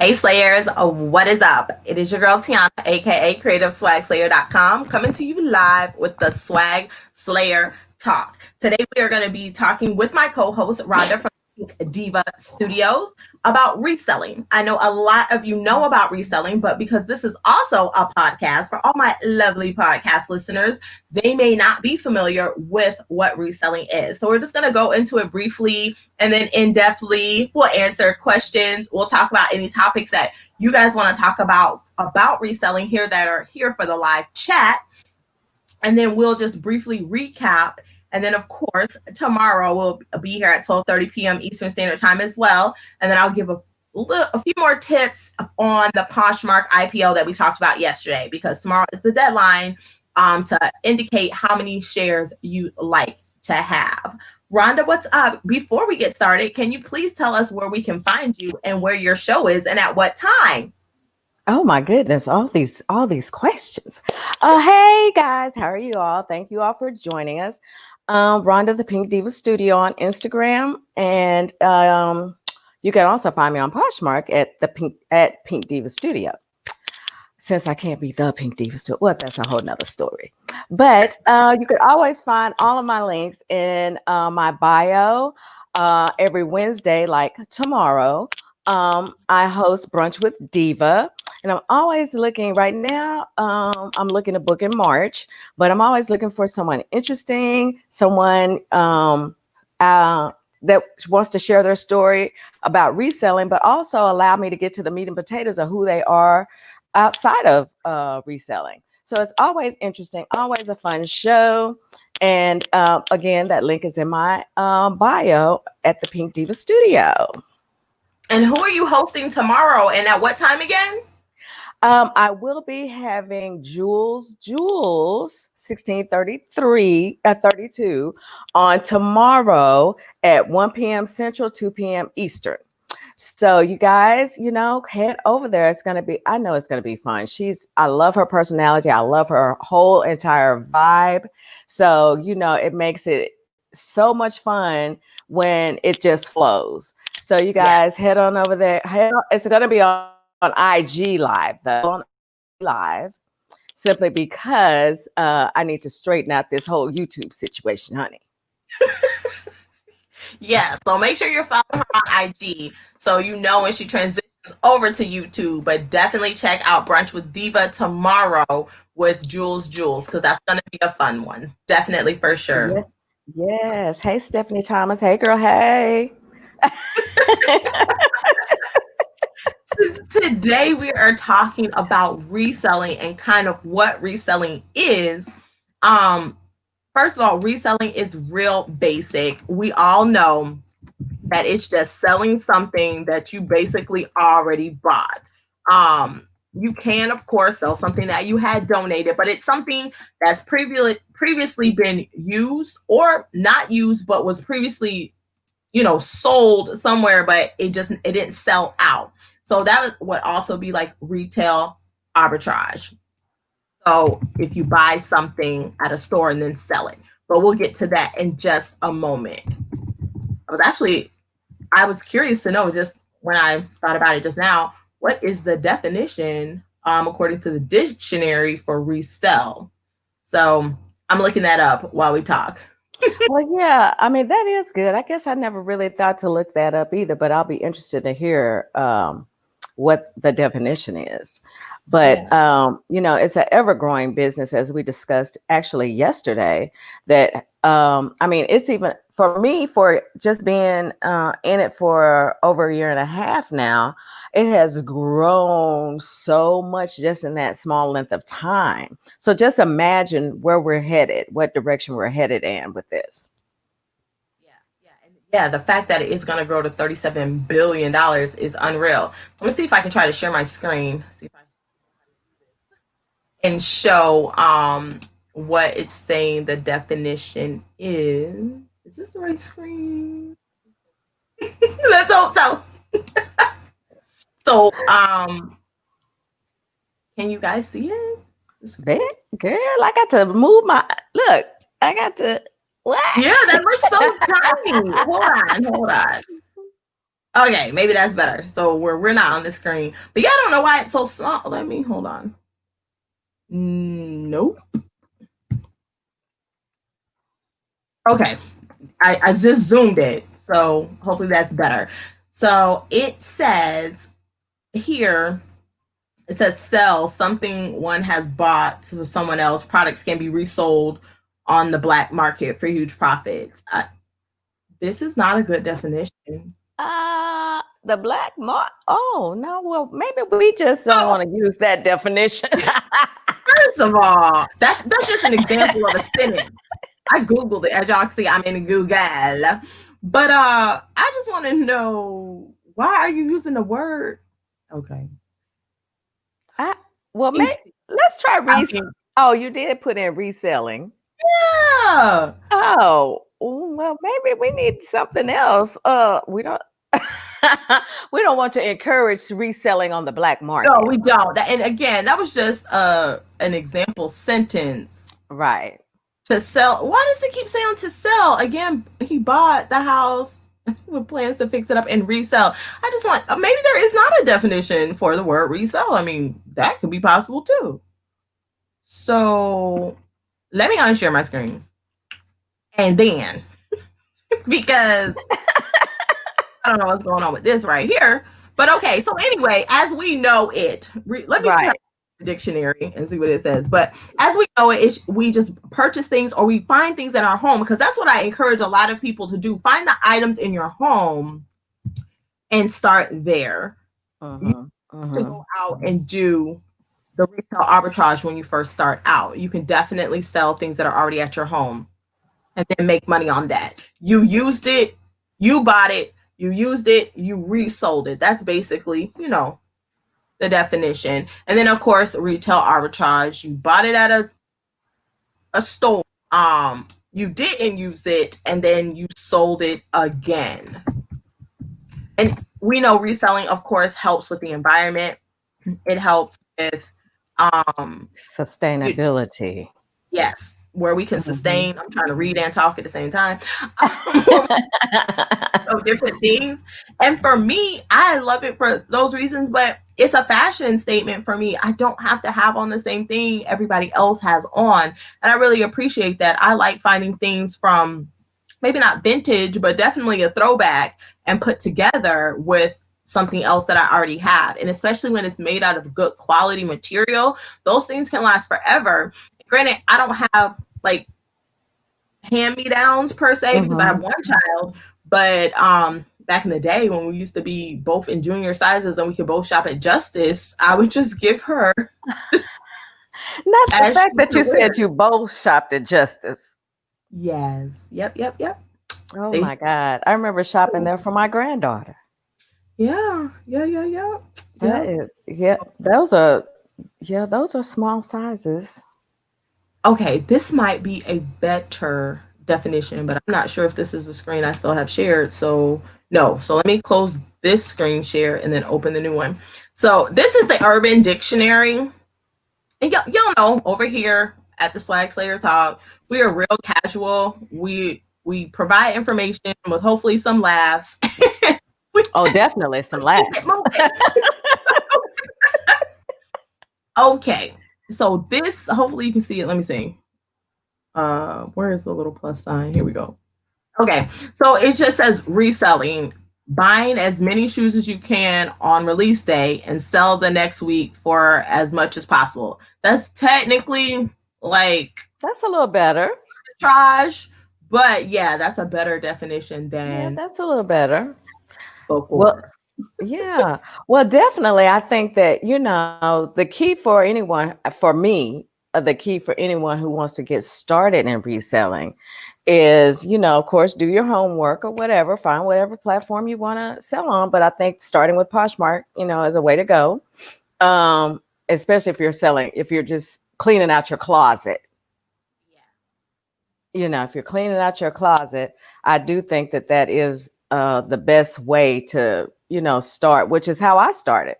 Hey Slayers, what is up? It is your girl Tiana, aka Swagslayer.com, coming to you live with the Swagslayer Talk. Today we are going to be talking with my co-host Rhonda from Diva Studios about reselling. I know a lot of you know about reselling, but because this is also a podcast for all my lovely podcast listeners, they may not be familiar with what reselling is. So we're just going to go into it briefly and then in-depthly we'll answer questions. We'll talk about any topics that you guys want to talk about reselling here that are here for the live chat. And then we'll just briefly recap. And then, of course, tomorrow we'll be here at 12:30 p.m. Eastern Standard Time as well. And then I'll give a few more tips on the Poshmark IPO that we talked about yesterday, because tomorrow is the deadline to indicate how many shares you like to have. Rhonda, what's up? Before we get started, can you please tell us where we can find you and where your show is and at what time? Oh my goodness, all these questions. Hey guys, how are you all? Thank you all for joining us. Rhonda the Pink Diva Studio on Instagram, and you can also find me on Poshmark at Pink Diva Studio. Since I can't be the Pink Diva Studio, well, that's a whole nother story. But you can always find all of my links in my bio. Every Wednesday, like tomorrow, I host Brunch with Diva. And I'm always looking right now. I'm looking to book in March, but I'm always looking for someone interesting, someone that wants to share their story about reselling, but also allow me to get to the meat and potatoes of who they are outside of reselling. So it's always interesting, always a fun show. And again, that link is in my bio at the Pink Diva Studio. And who are you hosting tomorrow and at what time again? I will be having Jules 1633 at 32 on tomorrow at 1 p.m. Central, 2 p.m. Eastern. So you guys, head over there. I know it's going to be fun. I love her personality. I love her whole entire vibe. So, it makes it so much fun when it just flows. So you guys head on over there. It's going to be on IG Live, though, on Live, simply because I need to straighten out this whole YouTube situation, honey. Yeah, so make sure you're following her on IG so you know when she transitions over to YouTube. But definitely check out Brunch with Diva tomorrow with Jules, because that's going to be a fun one. Definitely, for sure. Yes. Hey, Stephanie Thomas. Hey, girl. Hey. Today we are talking about reselling and kind of what reselling is. First of all, reselling is real basic. We all know that it's just selling something that you basically already bought. You can, of course, sell something that you had donated, but it's something that's previously been used or not used, but was previously, sold somewhere, but it didn't sell out. So that would also be like retail arbitrage. So if you buy something at a store and then sell it, but we'll get to that in just a moment. I was curious to know, just when I thought about it just now, what is the definition, according to the dictionary, for resell? So I'm looking that up while we talk. Well, yeah, I mean, that is good. I guess I never really thought to look that up either, but I'll be interested to hear what the definition is. But, it's an ever-growing business, as we discussed actually yesterday, that, it's even, for me, for just being in it for over a year and a half now, it has grown so much just in that small length of time. So just imagine where we're headed, what direction we're headed in with this. Yeah, the fact that it's going to grow to $37 billion is unreal. Let me see if I can try to share my screen. See if I and show what it's saying the definition is. Is this the right screen? Let's hope so. So, can you guys see it? Girl, I got to move look. I got to what? Yeah, that looks so tiny. Hold on. Okay, maybe that's better. So we're not on the screen. But yeah, I don't know why it's so small. Let me hold on. Nope. Okay. I just zoomed it. So hopefully that's better. So it says here, it says sell something one has bought to someone else. Products can be resold on the black market for huge profits. This is not a good definition. The black mark. Oh no, well maybe we just don't want to use that definition. First of all, that's just an example of a sentence. I googled it. As y'all see, I'm in Google. But I just want to know, why are you using the word? Okay. Well, let's try reselling. Oh, you did put in reselling. Yeah. Oh, well, maybe we need something else. We don't. We don't want to encourage reselling on the black market. No, we don't. And again, that was just an example sentence. Right. To sell. Why does it keep saying to sell? Again, he bought the house with plans to fix it up and resell. I just want, maybe there is not a definition for the word resell. I mean, that could be possible too. So let me unshare my screen. And then, because I don't know what's going on with this right here. But okay, so anyway, as we know it, let me try the dictionary and see what it says. But as we know it, we just purchase things or we find things in our home, because that's what I encourage a lot of people to do. Find the items in your home and start there. You can go out and do the retail arbitrage when you first start out. You can definitely sell things that are already at your home and then make money on that. You used it, you bought it, you used it, you resold it. That's basically, the definition. And then of course, retail arbitrage. You bought it at a store. You didn't use it and then you sold it again. And we know reselling, of course, helps with the environment. It helps with sustainability. Yes, where we can sustain. I'm trying to read and talk at the same time. Different things. And for me, I love it for those reasons, but it's a fashion statement for me. I don't have to have on the same thing everybody else has on. And I really appreciate that. I like finding things from maybe not vintage, but definitely a throwback and put together with something else that I already have. And especially when it's made out of good quality material, those things can last forever. Granted, I don't have like hand-me-downs per se because I have one child, but back in the day when we used to be both in junior sizes and we could both shop at Justice, I would just give her. Not the fact that you said you both shopped at Justice. Yes. Yep. Oh my God. I remember shopping there for my granddaughter. Yeah. Those are small sizes. Okay, this might be a better definition, but I'm not sure if this is the screen I still have shared. So no. So let me close this screen share and then open the new one. So this is the Urban Dictionary. And y'all know over here at the Swagslayer Talk, we are real casual. We provide information with hopefully some laughs. Oh, definitely some laughs. Okay. So this, hopefully you can see it. Let me see. Where is the little plus sign? Here we go. Okay. So it just says reselling, buying as many shoes as you can on release day and sell the next week for as much as possible. That's technically that's a little better. Arbitrage, but yeah, that's a better definition than. Yeah, that's a little better. Well, yeah. Well, definitely. I think that, the key for anyone, for me, the key for anyone who wants to get started in reselling is, of course, do your homework or whatever, find whatever platform you want to sell on. But I think starting with Poshmark, is a way to go. Especially if you're just cleaning out your closet. Yeah. If you're cleaning out your closet, I do think that is the best way to, start, which is how I started.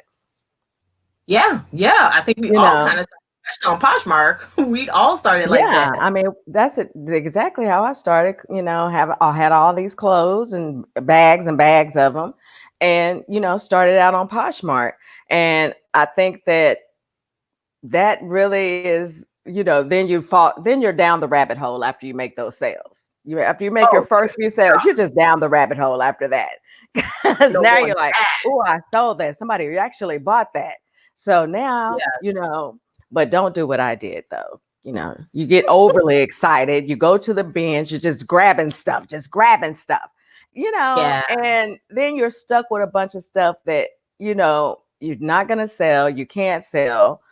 Yeah. I think we all kind of started on Poshmark. We all started like that. I mean, that's exactly how I started. I had all these clothes and bags of them. and, started out on Poshmark. And I think that really is, then you're down the rabbit hole after you make those sales. After you make your first few sales, you're just down the rabbit hole after that. Because now you're like, oh, I sold that. Somebody actually bought that. So now, but don't do what I did though. You get overly excited. You go to the binge, you're just grabbing stuff, and then you're stuck with a bunch of stuff that, you're not going to sell. You can't sell.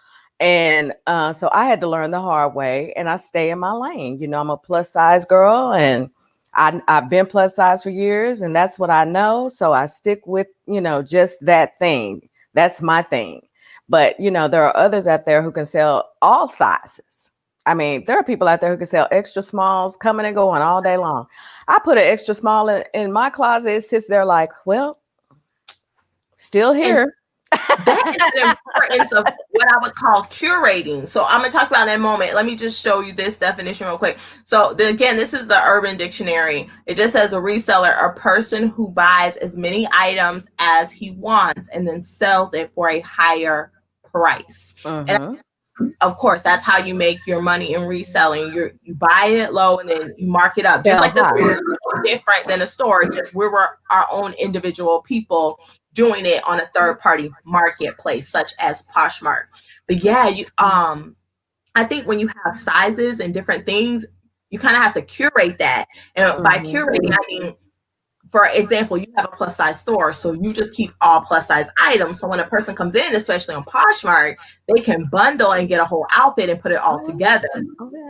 And so I had to learn the hard way, and I stay in my lane. I'm a plus size girl, and I've been plus size for years, and that's what I know. So I stick with, just that thing. That's my thing. But, there are others out there who can sell all sizes. I mean, there are people out there who can sell extra smalls coming and going all day long. I put an extra small in my closet. It sits there like, well, still here. That is the importance of what I would call curating. So I'm going to talk about that in a moment. Let me just show you this definition real quick. So again, this is the Urban Dictionary. It just says a reseller, a person who buys as many items as he wants and then sells it for a higher price. And of course, that's how you make your money in reselling. You buy it low and then you mark it up. Just like this, different than a store. Just we were our own individual people doing it on a third-party marketplace, such as Poshmark. But yeah, I think when you have sizes and different things, you kind of have to curate that. And by curating, I mean, for example, you have a plus size store, so you just keep all plus size items. So when a person comes in, especially on Poshmark, they can bundle and get a whole outfit and put it all together.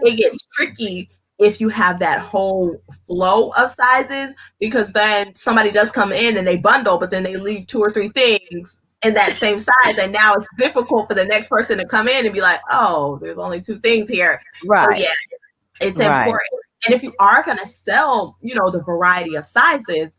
It gets tricky if you have that whole flow of sizes, because then somebody does come in and they bundle, but then they leave 2 or 3 things in that same size. And now it's difficult for the next person to come in and be like, oh, there's only 2 things here. Right. So yeah, it's important. And if you are going to sell, the variety of sizes,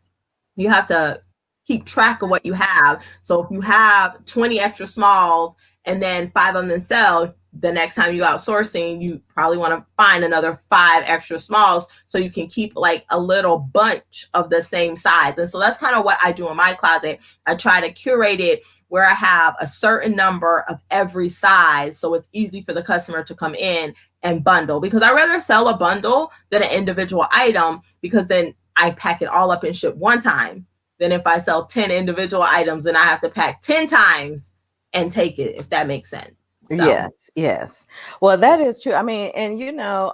you have to keep track of what you have. So if you have 20 extra smalls and then 5 of them sell, the next time you go out sourcing, you probably want to find another 5 extra smalls so you can keep like a little bunch of the same size. And so that's kind of what I do in my closet. I try to curate it where I have a certain number of every size, so it's easy for the customer to come in and bundle, because I rather sell a bundle than an individual item, because then I pack it all up and ship one time. Then if I sell 10 individual items, then I have to pack 10 times and take it, if that makes sense. So. Yes. Well, that is true. I mean, and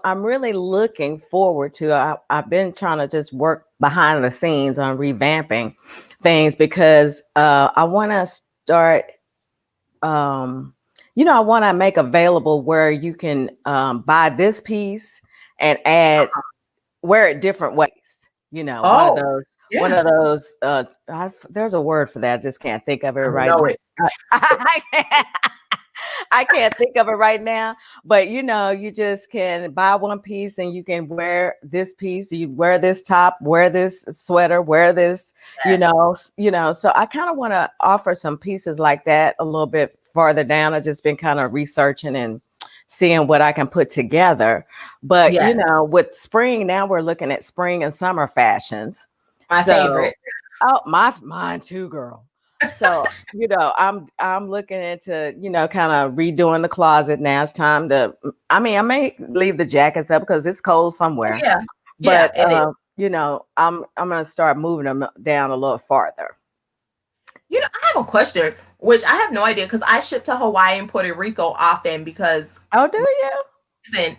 I'm really looking forward to, I've been trying to just work behind the scenes on revamping things, because I want to start, I want to make available where you can buy this piece and wear it different ways. One of those, there's a word for that. I just can't think of it right now. I can't think of it right now, but you just can buy one piece and you can wear this piece. You wear this top, wear this sweater, wear this, so I kind of want to offer some pieces like that a little bit farther down. I've just been kind of researching and seeing what I can put together. But, with spring, now we're looking at spring and summer fashions. My favorite. Oh, mine too, girl. So, I'm looking into, kind of redoing the closet. Now it's time to, I may leave the jackets up because it's cold somewhere. Yeah. But, I'm going to start moving them down a little farther. I have a question, which I have no idea, because I ship to Hawaii and Puerto Rico often because. Oh, do you?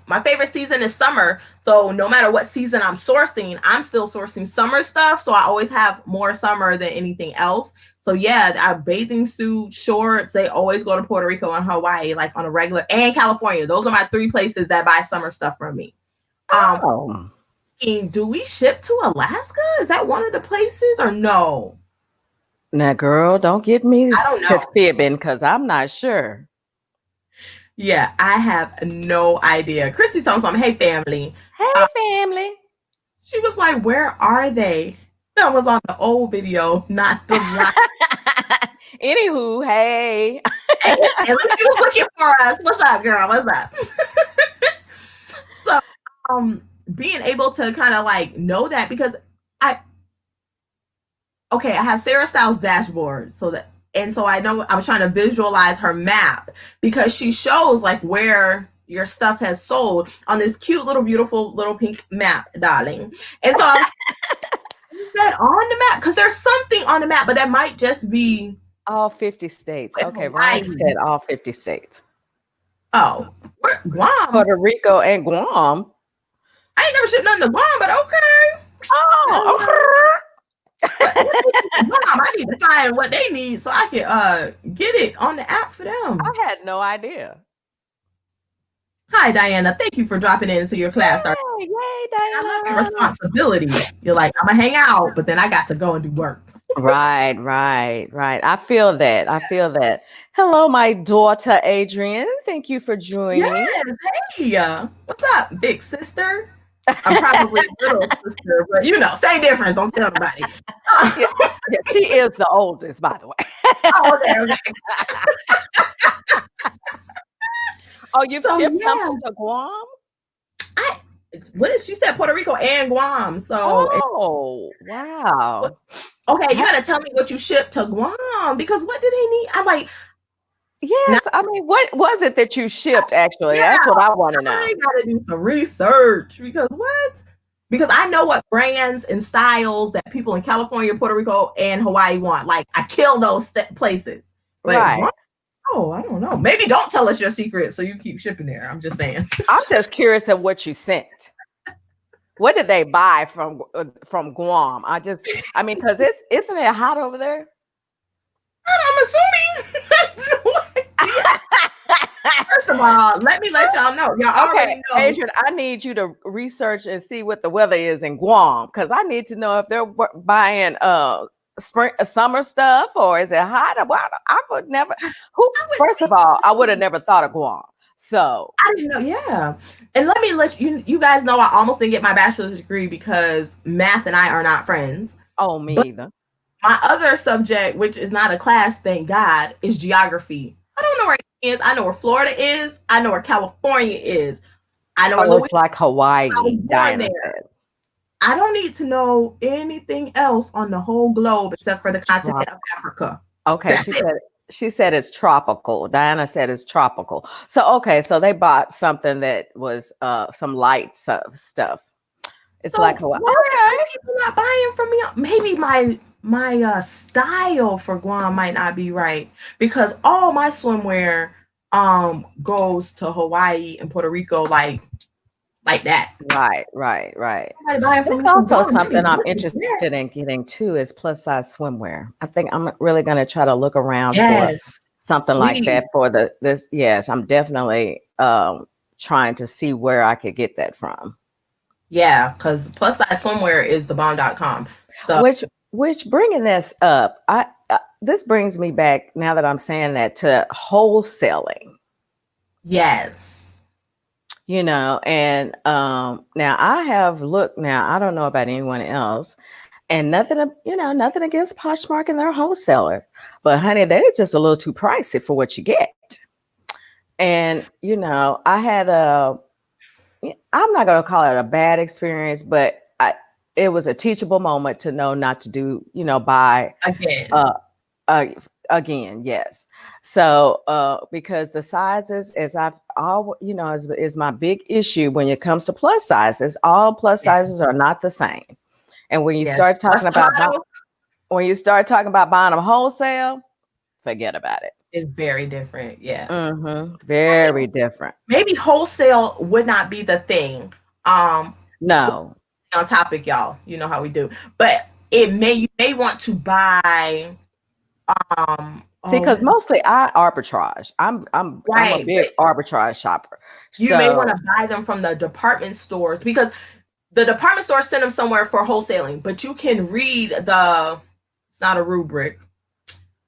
My favorite season is summer. So no matter what season I'm sourcing, I'm still sourcing summer stuff. So I always have more summer than anything else. So yeah, our bathing suit, shorts, they always go to Puerto Rico and Hawaii, like on a regular, and California. Those are my 3 places that buy summer stuff from me. Do we ship to Alaska? Is that one of the places or no? Now, girl, don't get me I don't know. Fibbing, because I'm not sure. Yeah, I have no idea. Christy told me something. Hey, family. Hey, family. She was like, where are they? That was on the old video, not the live. Anywho, hey. Hey, she was looking for us. What's up, girl? What's up? So, being able to kind of like know that, because okay, I have Sarah Styles' dashboard. So I know I was trying to visualize her map because she shows like where your stuff has sold on this cute little beautiful little pink map, darling. And so I was is that on the map? Because there's something on the map, but that might just be all 50 states. like Okay, Hawaii. Ryan said all 50 states. Oh, Guam. Puerto Rico and Guam. I ain't never shipped nothing to Guam, but okay. Oh, okay. Guam, I need to find what they need so I can get it on the app for them. I had no idea. Hi, Diana. Thank you for dropping into your class. Yay, Diana. I love your responsibility. You're like, I'm gonna hang out, but then I got to go and do work. Right. I feel that. Hello, my daughter, Adrian. Thank you for joining. Yes. Hey, what's up, big sister? I'm probably little sister, but same difference. Don't tell nobody. Yeah, she is the oldest, by the way. Oh, okay. Oh, you've shipped something to Guam? She said Puerto Rico and Guam. So wow. Okay, you gotta tell me what you shipped to Guam because what do they need? I'm like, yes. I mean, what was it that you shipped? Actually, that's what I want to know. I gotta do some research because Because I know what brands and styles that people in California, Puerto Rico, and Hawaii want. Like, I kill those places. But right. Oh, I don't know. Maybe don't tell us your secret so you keep shipping there. I'm just saying. I'm just curious of what you sent. What did they buy from Guam? I mean, because isn't it hot over there? I'm assuming. First of all, let me let y'all know. Y'all already know. Adrian, I need you to research and see what the weather is in Guam because I need to know if they're buying summer stuff or is it hot? I would never. First of all, I would have never thought of Guam. So I didn't know. Yeah, and let me let you guys know. I almost didn't get my bachelor's degree because math and I are not friends. Oh, me either. My other subject, which is not a class, thank God, is geography. I don't know where it is. I know where Florida is. I know where California is. I know where it's like Hawaii. Diana said. I don't need to know anything else on the whole globe except for the continent of Africa. Okay, she said it's tropical. Diana said it's tropical. So so they bought something that was some light stuff. It's like Hawaii. Why are people not buying from me? Maybe my style for Guam might not be right because all my swimwear goes to Hawaii and Puerto Rico like that. Right. That's also something I'm interested in getting too is plus size swimwear. I think I'm really going to try to look around for something like that for this. Yes, I'm definitely trying to see where I could get that from. Yeah, because plus size swimwear is thebomb.com. So which bringing this up, this brings me back now that I'm saying that to wholesaling. Yes. And now I have looked now, I don't know about anyone else and nothing against Poshmark and their wholesaler, but honey, they're just a little too pricey for what you get. And, I had I'm not going to call it a bad experience, but it was a teachable moment to know not to do, buy again. Yes. So, because the sizes is is my big issue when it comes to plus sizes, all plus sizes are not the same. And when you start talking about buying them wholesale, forget about it. It's very different. Yeah. Mm-hmm. Very different. Maybe wholesale would not be the thing. No. On topic, y'all. You know how we do. But you may want to buy because mostly I arbitrage. I'm a big arbitrage shopper. You may want to buy them from the department stores because the department stores send them somewhere for wholesaling, but you can read it's not a rubric,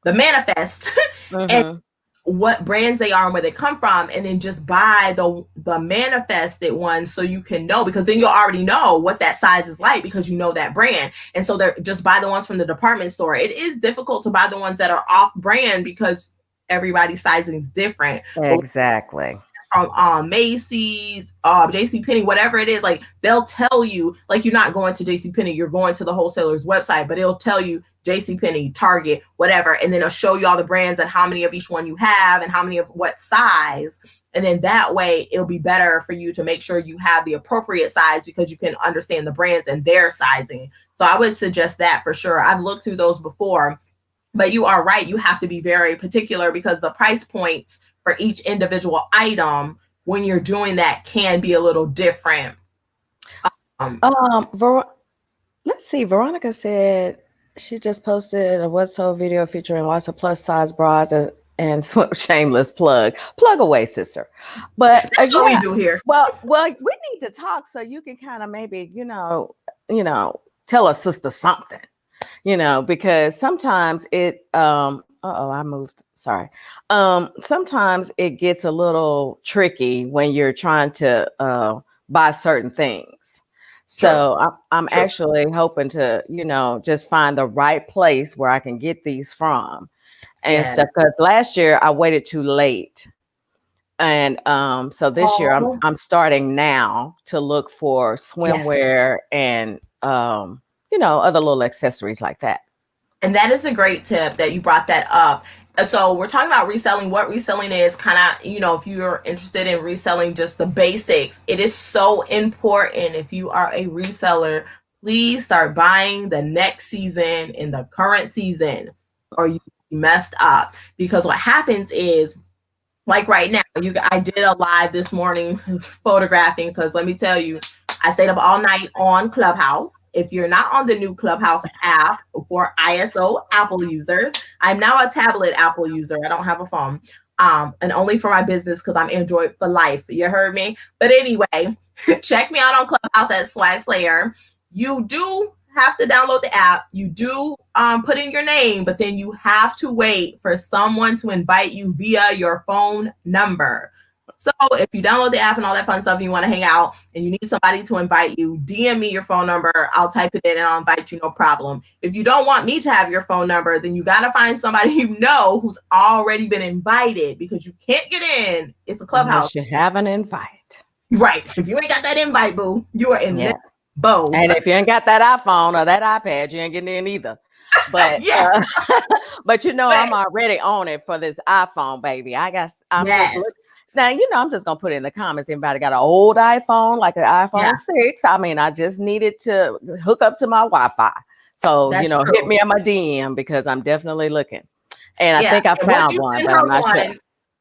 the manifest and what brands they are and where they come from, and then just buy the manifested ones so you can know, because then you'll already know what that size is like because you know that brand. And so they're just buy the ones from the department store. It is difficult to buy the ones that are off brand because everybody's sizing is different. Exactly. from Macy's, JCPenney, whatever it is, like they'll tell you, like you're not going to JCPenney, you're going to the wholesaler's website, but it'll tell you JCPenney, Target, whatever, and then it'll show you all the brands and how many of each one you have and how many of what size. And then that way it'll be better for you to make sure you have the appropriate size because you can understand the brands and their sizing. So I would suggest that for sure. I've looked through those before, but you are right. You have to be very particular because the price points for each individual item when you're doing that can be a little different. Let's see. Veronica said she just posted a what's sold video featuring lots of plus size bras and shameless plug away, sister. But that's what we do here. Well, we need to talk so you can kind of maybe, tell us, sister, something, because sometimes it, I moved. Sorry. Sometimes it gets a little tricky when you're trying to buy certain things. So I'm actually hoping to, just find the right place where I can get these from and stuff. Because last year I waited too late. And so this year I'm starting now to look for swimwear and, other little accessories like that. And that is a great tip that you brought that up. So we're talking about reselling. What reselling is, kind of, if you're interested in reselling just the basics, it is so important. If you are a reseller, please start buying the next season in the current season or you messed up. Because what happens is, like right now, I did a live this morning photographing because let me tell you, I stayed up all night on Clubhouse. If you're not on the new Clubhouse app for ISO Apple users, I'm now a tablet Apple user. I don't have a phone. And only for my business because I'm Android for life. You heard me? But anyway, check me out on Clubhouse at Swagslayer. You do have to download the app. You do put in your name, but then you have to wait for someone to invite you via your phone number. So if you download the app and all that fun stuff and you want to hang out and you need somebody to invite you, DM me your phone number. I'll type it in and I'll invite you, no problem. If you don't want me to have your phone number, then you got to find somebody who's already been invited because you can't get in. It's a Clubhouse. Unless you have an invite. Right. If you ain't got that invite, boo, you are in limbo. And if you ain't got that iPhone or that iPad, you ain't getting in either. But but I'm already on it for this iPhone, baby. Now, I'm just going to put it in the comments. Anybody got an old iPhone, like an iPhone 6? I mean, I just needed to hook up to my Wi-Fi. So, hit me on my DM because I'm definitely looking. And I think I found one, but I'm not sure.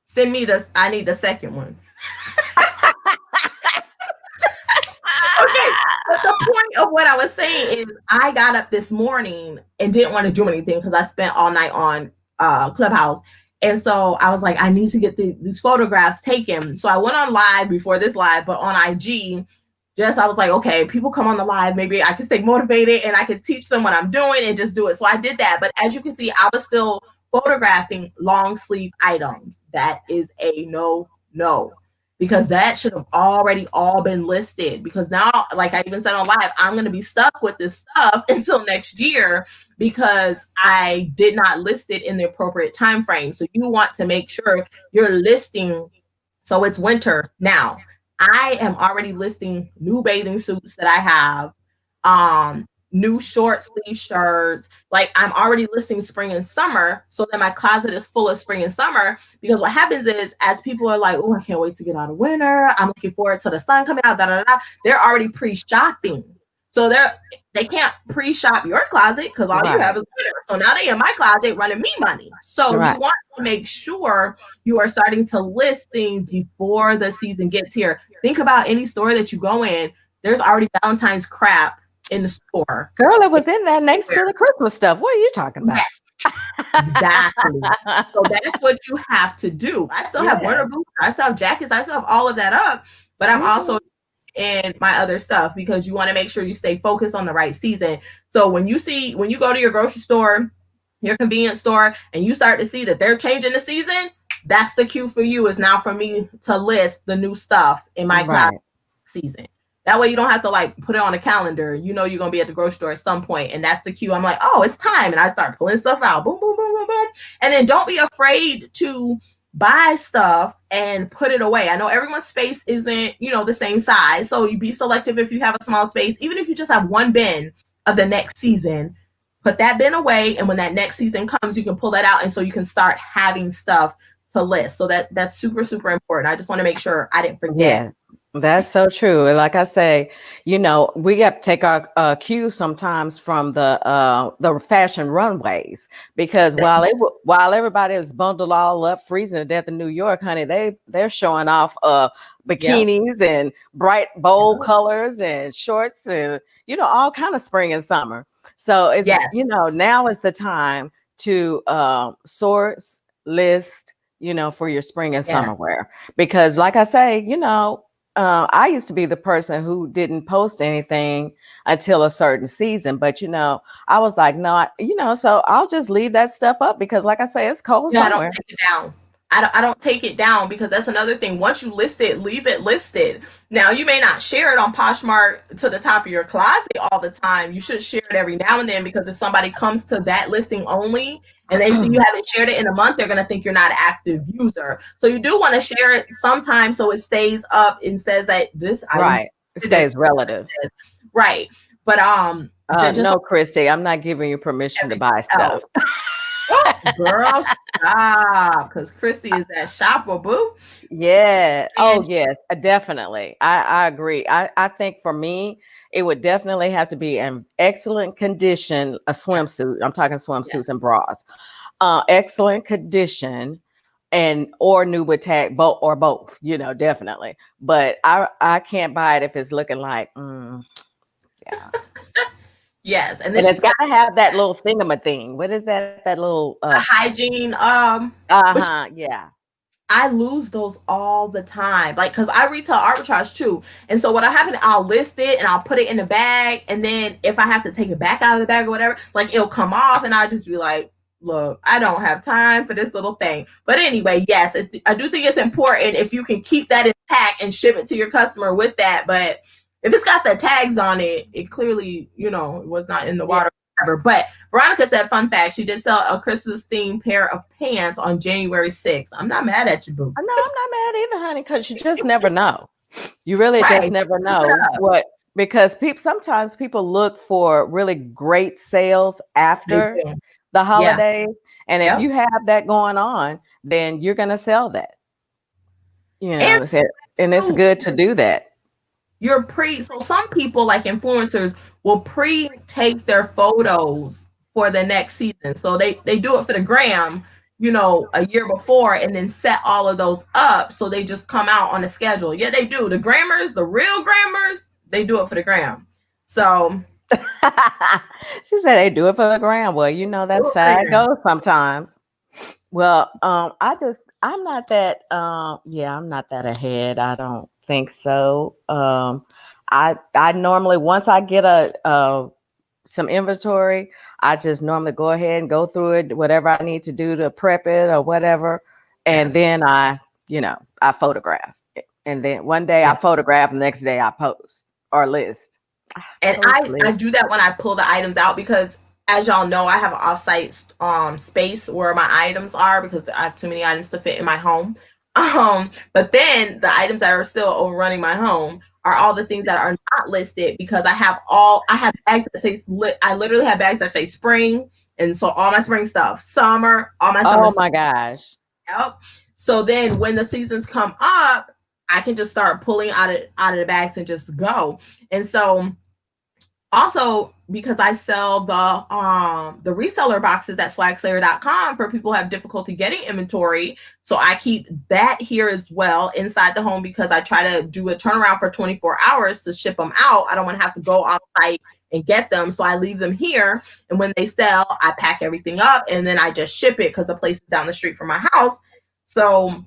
Send me I need the second one. Okay, but the point of what I was saying is I got up this morning and didn't want to do anything because I spent all night on Clubhouse. And so I was like, I need to get these photographs taken. So I went on live before this live, but on IG, I was like, okay, people come on the live. Maybe I can stay motivated and I can teach them what I'm doing and just do it. So I did that. But as you can see, I was still photographing long sleeve items. That is a no, because that should have already all been listed. Because now, like I even said on live, I'm going to be stuck with this stuff until next year because I did not list it in the appropriate time frame. So you want to make sure you're listing. So it's winter now. I am already listing new bathing suits that I have, new short sleeve shirts. Like I'm already listing spring and summer so that my closet is full of spring and summer. Because what happens is as people are like, oh, I can't wait to get out of winter. I'm looking forward to the sun coming out. They're already pre-shopping. So they can't pre-shop your closet because all you have is winter. So now they in my closet running me money. So you want to make sure you are starting to list things before the season gets here. Think about any store that you go in. There's already Valentine's crap in the store. Girl, it was in there next to the Christmas stuff. What are you talking about? Yes, exactly. So that's what you have to do. I still have winter boots. I still have jackets. I still have all of that up. But I'm also in my other stuff because you want to make sure you stay focused on the right season. So when you go to your grocery store, your convenience store, and you start to see that they're changing the season, that's the cue for you is now for me to list the new stuff in my season. That way you don't have to like put it on a calendar. You know you're going to be at the grocery store at some point, and that's the cue. I'm like, oh, it's time. And I start pulling stuff out. Boom, boom, boom, boom, boom. And then don't be afraid to buy stuff and put it away. I know everyone's space isn't, the same size. So you be selective if you have a small space. Even if you just have one bin of the next season, put that bin away. And when that next season comes, you can pull that out. And so you can start having stuff to list. So that's super, super important. I just want to make sure I didn't forget. Yeah. That's so true. And like I say, we have to take our cues sometimes from the fashion runways, because while everybody is bundled all up, freezing to death in New York, honey, they're showing off bikinis and bright bold colors and shorts and all kind of spring and summer. So it's now is the time to source, list, for your spring and summer wear, because like I say, I used to be the person who didn't post anything until a certain season, but I was like, no, so I'll just leave that stuff up, because like I say, it's cold somewhere. I don't take it down. I don't take it down, because that's another thing. Once you list it, leave it listed. Now, you may not share it on Poshmark to the top of your closet all the time. You should share it every now and then, because if somebody comes to that listing only and they see you haven't shared it in a month, they're going to think you're not an active user. So you do want to share it sometimes so it stays up and says that this item stays relative. Right. But no, Christy, I'm not giving you permission to buy stuff. Oh, girl, stop, because Christy is that shopper, boo. Yeah. Oh, yes, definitely. I agree. I think for me, it would definitely have to be in excellent condition, a swimsuit. I'm talking swimsuits and bras. Excellent condition, or new with tag, both, definitely. But I can't buy it if it's looking like, yeah. Yes, and it's got to have that little thing. What is that? That little hygiene. Yeah. I lose those all the time, like, because I retail arbitrage too. And so what I happen, I'll list it and I'll put it in the bag, and then if I have to take it back out of the bag or whatever, like, it'll come off, and I'll just be like, look, I don't have time for this little thing. But anyway, yes, I do think it's important if you can keep that intact and ship it to your customer with that. But if it's got the tags on it, it clearly, it was not in the water. But Veronica said, fun fact, she did sell a Christmas themed pair of pants on January 6th. I'm not mad at you, boo. No, I'm not mad either, honey, because you just never know. You really just never know what, because sometimes people look for really great sales after the holidays. And if you have that going on, then you're going to sell that. And it's good to do that. So some people, like influencers, will pre-take their photos for the next season. So they do it for the gram, a year before, and then set all of those up. So they just come out on a schedule. Yeah, they do. The grammars, the real grammars, they do it for the gram. So she said they do it for the gram. Well, that's how it goes sometimes. Well, I'm not that, I'm not that ahead. I don't think so. I normally, once I get some inventory, I just normally go ahead and go through it, whatever I need to do to prep it or whatever. And then I photograph it. And then one day I photograph, the next day I post or list. And I do that when I pull the items out, because as y'all know, I have an offsite space where my items are, because I have too many items to fit in my home. But then the items that are still overrunning my home are all the things that are not listed, because I have bags that say, I literally have bags that say spring. And so all my spring stuff, summer, all my summer stuff. My gosh. Yep. So then when the seasons come up, I can just start pulling out of the bags and just go. And so also, because I sell the reseller boxes at swagslayer.com for people who have difficulty getting inventory. So I keep that here as well inside the home, because I try to do a turnaround for 24 hours to ship them out. I don't want to have to go off site and get them. So I leave them here. And when they sell, I pack everything up and then I just ship it, because the place is down the street from my house. So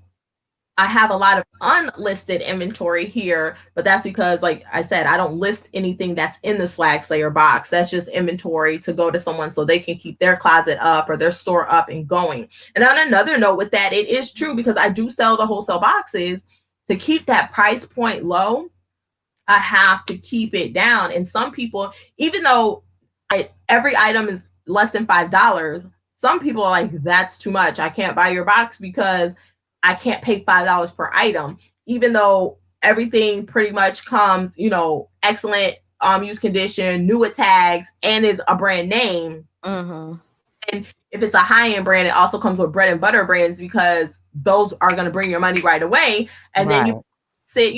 I have a lot of unlisted inventory here, but that's because, like I said, I don't list anything that's in the Swagslayer box. That's just inventory to go to someone so they can keep their closet up or their store up and going. And on another note with that, it is true, because I do sell the wholesale boxes. To keep that price point low, I have to keep it down. And some people, even though every item is less than $5, some people are like, that's too much. I can't buy your box, because I can't pay $5 per item, even though everything pretty much comes, excellent use condition, new with tags, and is a brand name. Mm-hmm. And if it's a high-end brand, it also comes with bread and butter brands because those are going to bring your money right away. And then you sit,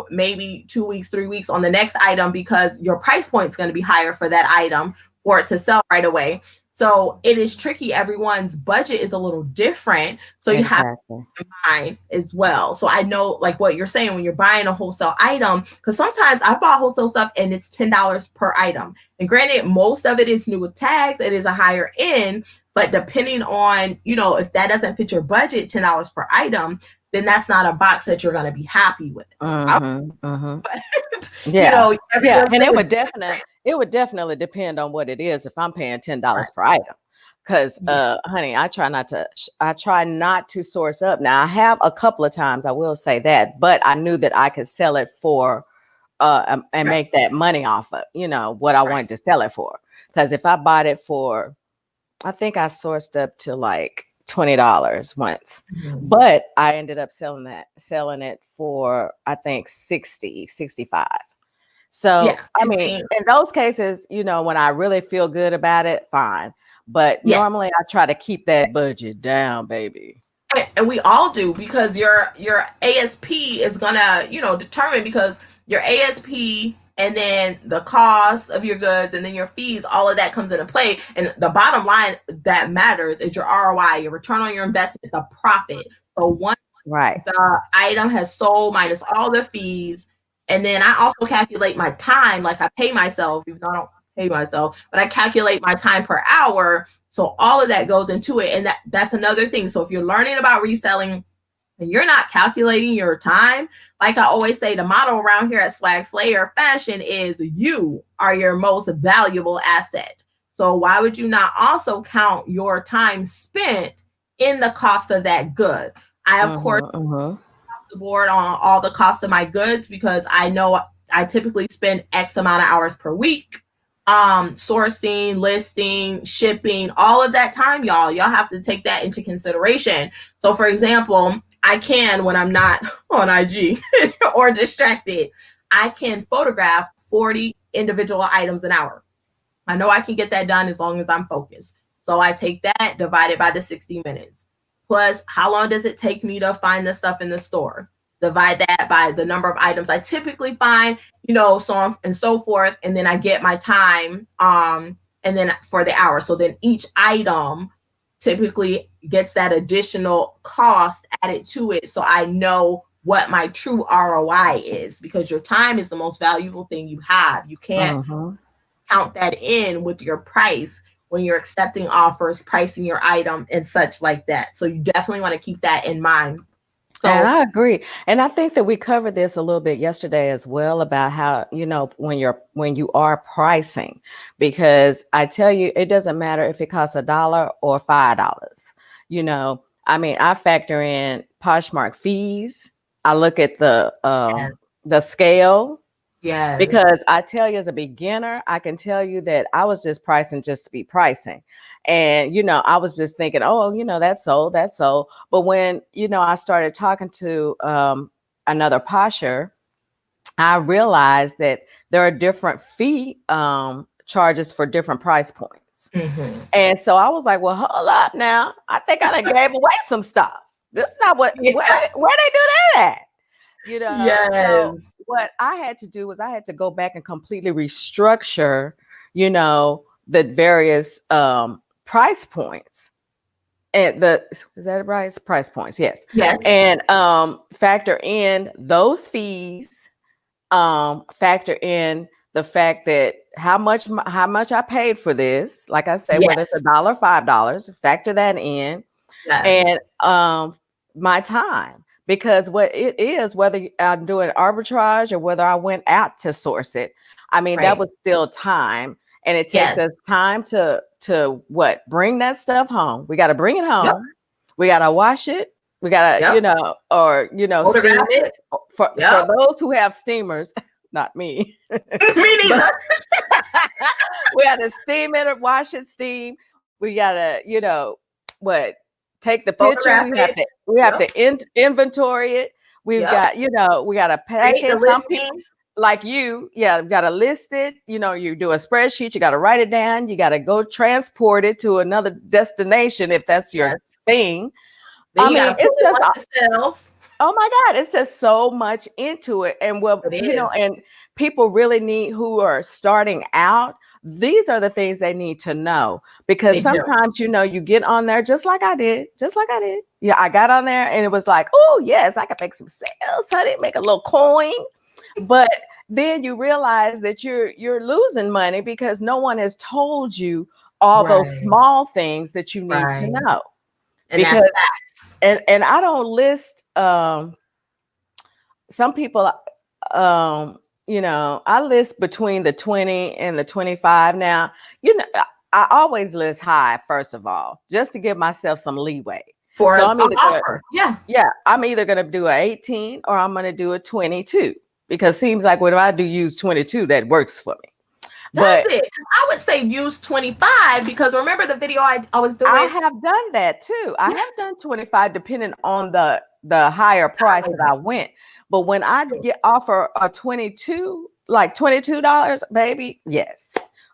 maybe 2 weeks, 3 weeks on the next item because your price point is going to be higher for that item for it to sell right away. So it is tricky. Everyone's budget is a little different. So you have to mind as well. So I know like what you're saying when you're buying a wholesale item, because sometimes I bought wholesale stuff and it's $10 per item. And granted, most of it is new with tags. It is a higher end, but depending on, if that doesn't fit your budget, $10 per item, then that's not a box that you're going to be happy with. But, yeah. And it would definitely depend on what it is. If I'm paying $10 per item, because honey, I try not to source up. Now I have a couple of times, I will say that, but I knew that I could sell it for and make that money off of, what I wanted to sell it for. Because if I bought it for, I think I sourced up to like $20 once, but I ended up selling it for, I think 60, 65. So, I mean, in those cases, when I really feel good about it, fine. But normally I try to keep that budget down, baby. And we all do, because your ASP is gonna, determine, because your ASP and then the cost of your goods and then your fees, all of that comes into play. And the bottom line that matters is your ROI, your return on your investment, the profit. So once the item has sold minus all the fees, and then I also calculate my time, like I pay myself, even though I don't pay myself, but I calculate my time per hour. So all of that goes into it. And that's another thing. So if you're learning about reselling and you're not calculating your time, like I always say, the motto around here at Swagslayer Fashion is you are your most valuable asset. So why would you not also count your time spent in the cost of that good? I, of course, the board on all the cost of my goods, because I know I typically spend X amount of hours per week sourcing, listing, shipping, all of that time, y'all have to take that into consideration. So for example, I can, when I'm not on IG or distracted, I can photograph 40 individual items an hour. I know I can get that done as long as I'm focused. So I take that divided by the 60 minutes. Plus, how long does it take me to find the stuff in the store? Divide that by the number of items I typically find, so on and so forth. And then I get my time, and then for the hour. So then each item typically gets that additional cost added to it. So I know what my true ROI is, because your time is the most valuable thing you have. You can't count that in with your price when you're accepting offers, pricing your item and such like that. So you definitely want to keep that in mind. So, and I agree. And I think that we covered this a little bit yesterday as well, about how, when you are pricing, because I tell you, it doesn't matter if it costs $1 or $5. I mean, I factor in Poshmark fees. I look at the scale. Yeah. Because I tell you, as a beginner, I can tell you that I was just pricing just to be pricing. And, I was just thinking, oh, that's sold. But when, I started talking to another posher, I realized that there are different fee charges for different price points. And so I was like, well, hold up now. I think I done gave away some stuff. This is not where they do that at. So what I had to do was I had to go back and completely restructure, the various price points. And is that right? Price points, yes. And factor in those fees, factor in the fact that how much I paid for this. Like I said, whether it's $1, $5, factor that in, and my time. Because what it is, whether I'm doing arbitrage or whether I went out to source it, I mean, that was still time. And it takes us time to bring that stuff home. We got to bring it home. We got to wash it. We got to, steam it. For those who have steamers, not me. Me neither. We got to steam it or wash it, steam. We got to, take the picture. We have to inventory it. We've got, we got to pack it. Some people, like you, got to list it. You do a spreadsheet. You got to write it down. You got to go transport it to another destination if that's your thing. Then it's just oh my God, it's just so much into it. And and people really need, who are starting out, these are the things they need to know, because sometimes, you get on there just like I did. Yeah, I got on there and it was like, oh yes, I can make some sales, honey, make a little coin. But then you realize that you're losing money because no one has told you all those small things that you need to know. And because and I don't list some people I list between the 20 and the 25. Now, I always list high, first of all, just to give myself some leeway. For an offer. I'm either going to do an 18 or I'm going to do a 22, because it seems like whenever I do use 22, that works for me. That's it. I would say use 25, because remember the video I was doing? I have done that too. I have done 25 depending on the higher price that I went. But when I offer a 22, like $22, baby, yes.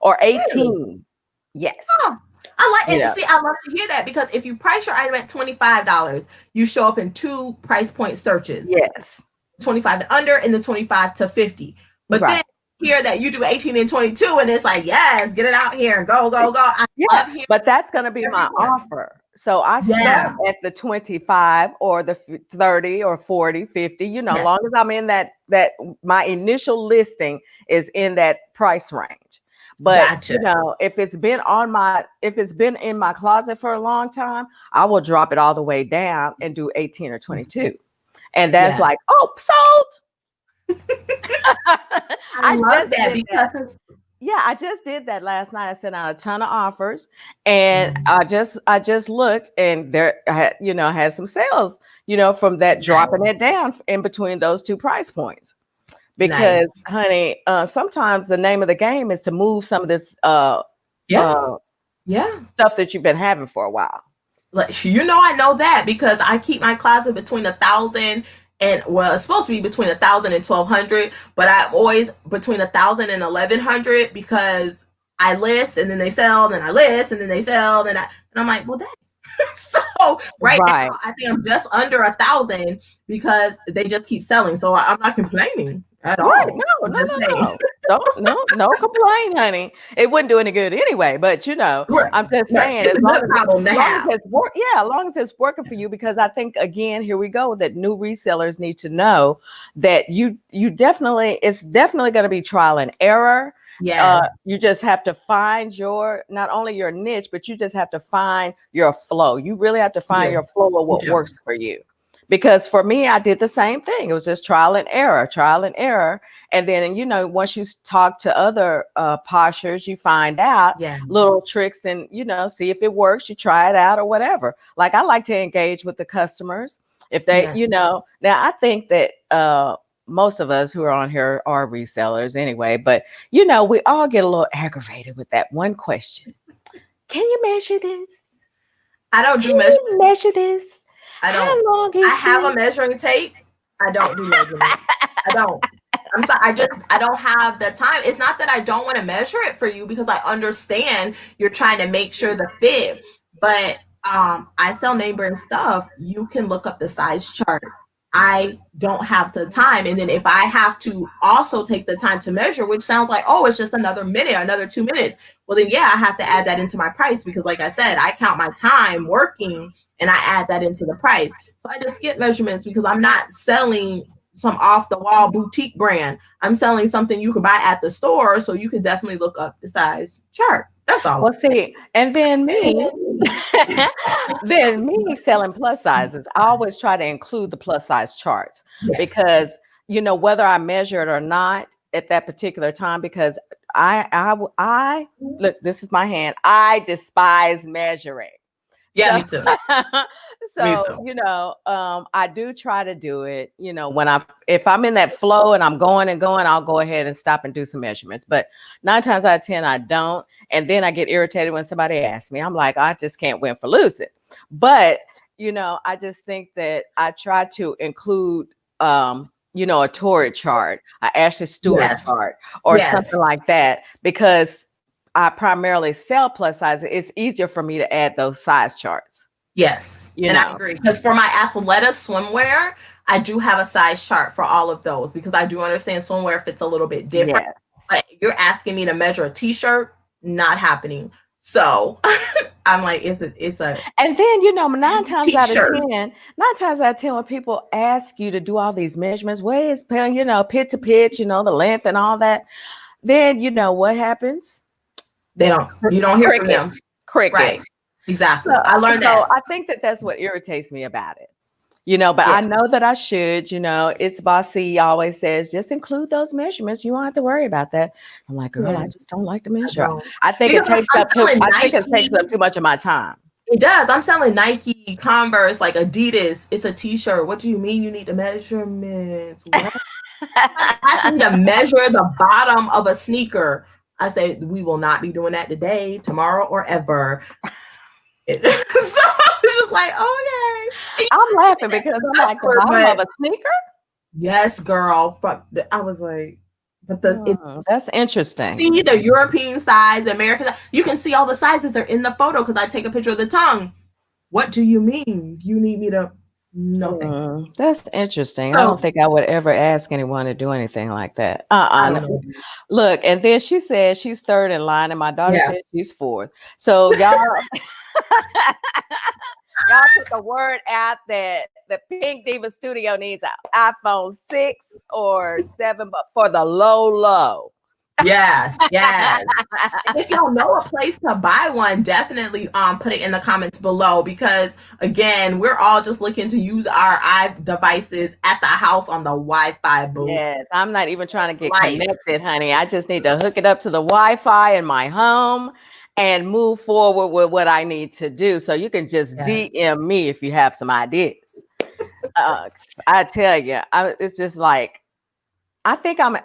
Or 18, yes. Oh, I like it. See, I love to hear that, because if you price your item at $25, you show up in 2 price point searches. Yes. 25 to under and the 25 to 50. But then hear that you do 18 and 22, and it's like, yes, get it out here, go. I love hearing. But that's going to be my offer. So I start at the 25 or the 30 or 40, 50, as long as I'm in that my initial listing is in that price range. But if it's been in my closet for a long time, I will drop it all the way down and do 18 or 22. And that's like, oh, sold. I love that, because I just did that last night. I sent out a ton of offers, and I just looked, and there had some sales, from that, dropping it down in between those 2 price points. Because honey, sometimes the name of the game is to move some of this stuff that you've been having for a while. I know that, because I keep my closet between 1,000 and, well, it's supposed to be between 1,000 and 1,200, but I'm always between 1,000 and 1,100, because I list and then they sell, and I list and then they sell, and I'm like, well, dang. So now I think I'm just under 1,000, because they just keep selling. So I'm not complaining at all. No. Don't complain, honey. It wouldn't do any good anyway. But I'm just saying, as long as it's working for you, because I think, again, here we go, that new resellers need to know that you definitely, it's definitely going to be trial and error. Yes. You just have to find not only your niche, but you just have to find your flow. You really have to find your flow of what works for you. Because for me, I did the same thing. It was just trial and error. And then, once you talk to other poshers, you find out little tricks, and, see if it works, you try it out or whatever. Like, I like to engage with the customers. If they, now I think that most of us who are on here are resellers anyway, but, we all get a little aggravated with that one question. Can you measure this? I don't do measure. Can you measure this? I don't. I have a measuring tape. I don't do measurement. I don't. I'm sorry. I don't have the time. It's not that I don't want to measure it for you, because I understand you're trying to make sure the fit. But I sell name brand stuff. You can look up the size chart. I don't have the time. And then if I have to also take the time to measure, which sounds like, oh, it's just another minute, another 2 minutes. Well, then, I have to add that into my price, because like I said, I count my time working and I add that into the price. So I just get measurements, because I'm not selling some off the wall boutique brand. I'm selling something you can buy at the store. So you can definitely look up the size chart. That's all. Well, see, and then me selling plus sizes, I always try to include the plus size charts, because, whether I measure it or not at that particular time, because I look, this is my hand. I despise measuring. Yeah, me too. So, I do try to do it, if I'm in that flow and I'm going, I'll go ahead and stop and do some measurements. But 9 times out of 10, I don't. And then I get irritated when somebody asks me. I'm like, I just can't win for losing. But I just think that I try to include, a Torrid chart, an Ashley Stewart chart, or something like that, because I primarily sell plus size. It's easier for me to add those size charts. Yes. I agree. Because for my Athleta swimwear, I do have a size chart for all of those, because I do understand swimwear fits a little bit different. Yes. But you're asking me to measure a t-shirt, not happening. So I'm like, it's a. And then, 9 times out of 10, when people ask you to do all these measurements, waist, pit to pitch, the length and all that, then what happens? You don't hear from them. Cricket. Right. Exactly. So, I learned that. I think that's what irritates me about it. But I know that I should, it's bossy always says, just include those measurements. You won't have to worry about that. I'm like, girl, I just don't like to measure. I think it takes up too much of my time. It does. I'm selling Nike, Converse, like Adidas. It's a t-shirt. What do you mean you need the measurements? What? Asking me to measure the bottom of a sneaker. I say, we will not be doing that today, tomorrow, or ever. So I was just like, okay. I'm laughing because I'm like, the bottom of a sneaker? Yes, girl. I was like, but that's interesting. See the European size, the American size. You can see all the sizes are in the photo because I take a picture of the tongue. What do you mean? You need me to? No. That's interesting. So, I don't think I would ever ask anyone to do anything like that. Look, and then she said she's third in line, and my daughter said she's fourth. So y'all. Y'all put the word out that the Pink Diva Studio needs an iPhone 6 or 7, but for the low. Yes. If y'all know a place to buy one, definitely put it in the comments below, because again, we're all just looking to use our devices at the house on the Wi-Fi booth. Yes, I'm not even trying to get connected, honey. I just need to hook it up to the Wi-Fi in my home and move forward with what I need to do. So you can just DM me if you have some ideas. I tell you, it's just like, I think I'm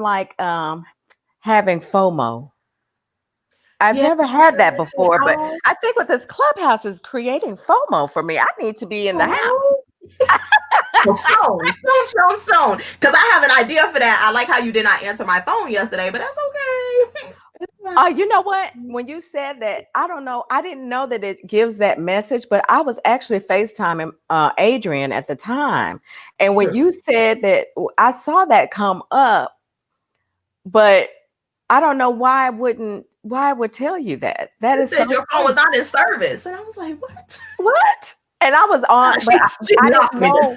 like having FOMO. I've never had that before, but I think with this Clubhouse is creating FOMO for me. I need to be in the house. Soon. Because I have an idea for that. I like how you did not answer my phone yesterday, but that's okay. You know what? When you said that, I don't know. I didn't know that it gives that message, but I was actually FaceTiming Adrian at the time. And when you said that, I saw that come up, but I don't know why it would tell you that. That is so your phone was not in service. And I was like, what? What? And I was on, but I didn't know.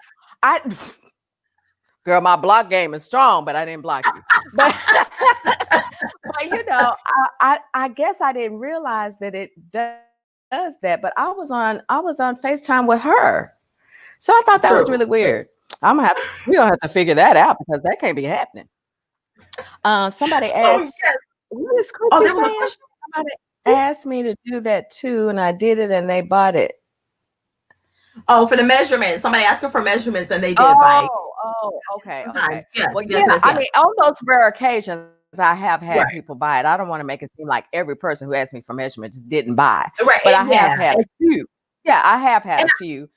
Girl, my block game is strong, but I didn't block you. But I guess I didn't realize that it does that. But I was on FaceTime with her, so I thought that was really weird. We're gonna have to figure that out, because that can't be happening. Somebody asked. Somebody asked me to do that too, and I did it, and they bought it. Oh, for the measurements. Somebody asked for measurements, and they did buy it. Oh, okay. I mean, on those rare occasions, I have had people buy it. I don't want to make it seem like every person who asked me for measurements didn't buy. Right. But I have had a few. Yeah, I have had a few.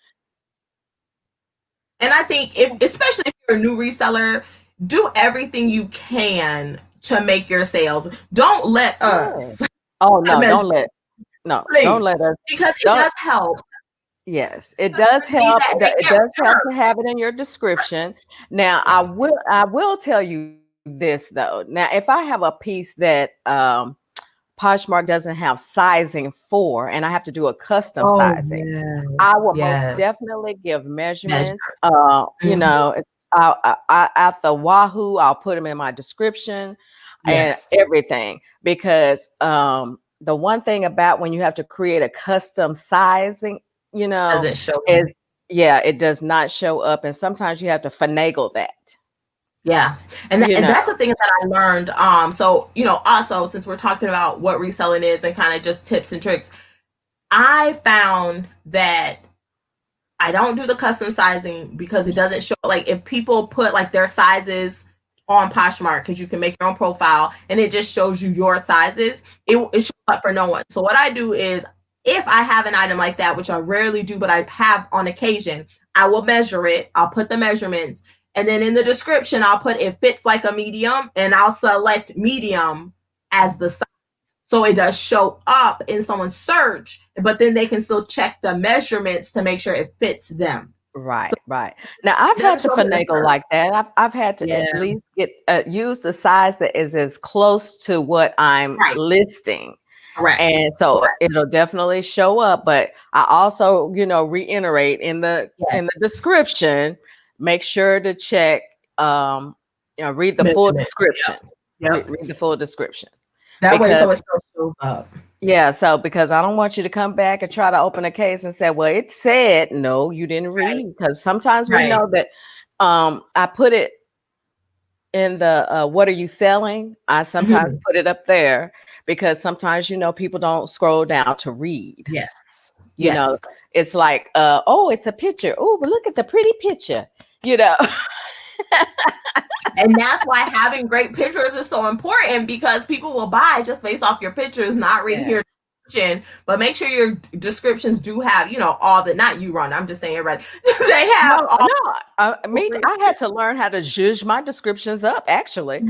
And I think especially if you're a new reseller, do everything you can to make your sales. Don't let us. Oh no, don't let us. Because it does help. Yes, it does help. It does help to have it in your description. Now, I will tell you this though. Now, if I have a piece that Poshmark doesn't have sizing for, and I have to do a custom sizing, I will most definitely give measurements. You know, at the Wahoo, I'll put them in my description and everything, because the one thing about when you have to create a custom sizing, you know, doesn't show it does not show up, and sometimes you have to finagle that. And that's the thing that I learned. So, you know, also, since we're talking about what reselling is and kind of just tips and tricks, I found that I don't do the custom sizing because it doesn't show, like, if people put like their sizes on Poshmark, because you can make your own profile and it just shows you your sizes, it shows up for no one. So what I do is, if I have an item like that, which I rarely do, but I have on occasion, I will measure it. I'll put the measurements. And then in the description, I'll put it fits like a medium, and I'll select medium as the size. So it does show up in someone's search, but then they can still check the measurements to make sure it fits them. Right, So right. Now I've had to finagle like that. I've had to at least get use the size that is as close to what I'm listing. Correct. And so it'll definitely show up. But I also, reiterate in the description, make sure to check, read the full description. Read the full description. That way, so it still shows up. Yeah, so because I don't want you to come back and try to open a case and say, well, it said, no, you didn't read. Because sometimes we know that I put it in the what are you selling? I sometimes put it up there because sometimes, people don't scroll down to read. Yes. You know, it's like, oh, it's a picture. Oh, but look at the pretty picture, And that's why having great pictures is so important, because people will buy just based off your pictures, not reading your description. But make sure your descriptions do have, all the, not you, Ron, I'm just saying everybody. They have I had to learn how to zhuzh my descriptions up, actually.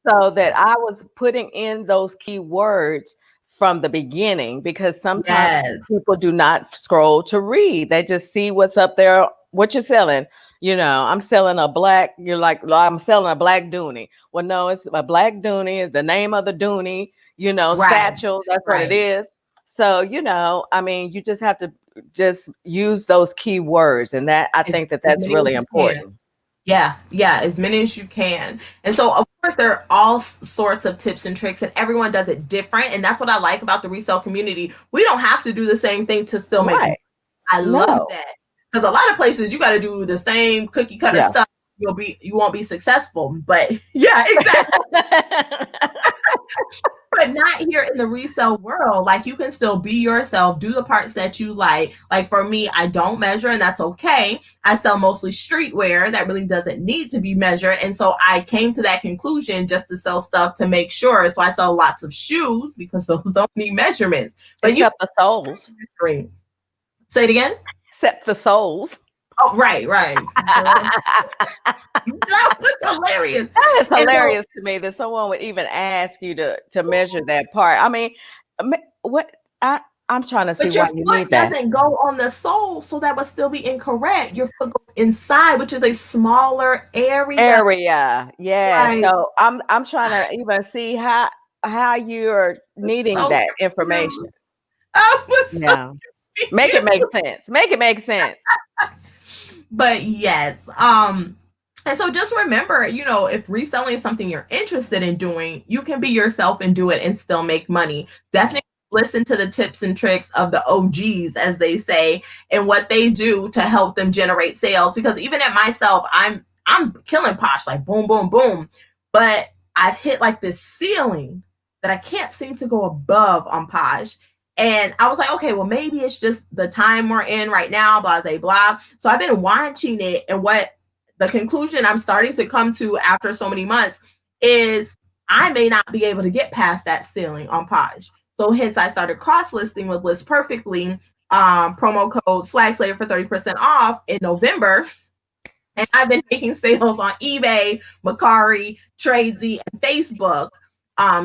So that I was putting in those keywords from the beginning, because sometimes people do not scroll to read. They just see what's up there, what you're selling. I'm selling a black, you're like, I'm selling a black dooney. Well, no, it's a black dooney, the name of the dooney, satchel, that's what it is. So, you just have to just use those keywords. And that, I think that's really important. Yeah, as many as you can. And so, of course, there are all sorts of tips and tricks, and everyone does it different. And that's what I like about the resale community. We don't have to do the same thing to still make money. I love that. Because a lot of places you got to do the same cookie cutter stuff. You won't be successful. But exactly. But not here in the resale world. Like, you can still be yourself, do the parts that you like. Like, for me, I don't measure, and that's okay. I sell mostly streetwear that really doesn't need to be measured. And so I came to that conclusion just to sell stuff to make sure. So I sell lots of shoes because those don't need measurements. But except the soles. Say it again. Except the soles. Oh, right. That was hilarious. That is hilarious to me that someone would even ask you to measure that part. I mean, what I'm trying to see why you need that. But your foot doesn't go on the sole, so that would still be incorrect. Your foot goes inside, which is a smaller area. Yeah. So I'm trying to even see how you're needing that information. Make it make sense. But yes. And so just remember, if reselling is something you're interested in doing, you can be yourself and do it and still make money. Definitely listen to the tips and tricks of the OGs, as they say, and what they do to help them generate sales. Because even at myself, I'm killing Posh, like boom, boom, boom. But I've hit like this ceiling that I can't seem to go above on Posh. And I was like, okay, well, maybe it's just the time we're in right now, blah, blah, blah. So I've been watching it. And what the conclusion I'm starting to come to after so many months is I may not be able to get past that ceiling on Posh. So hence I started cross-listing with Listperfectly, promo code Swagslayer for 30% off in November. And I've been making sales on eBay, Mercari, Tradesy, and Facebook.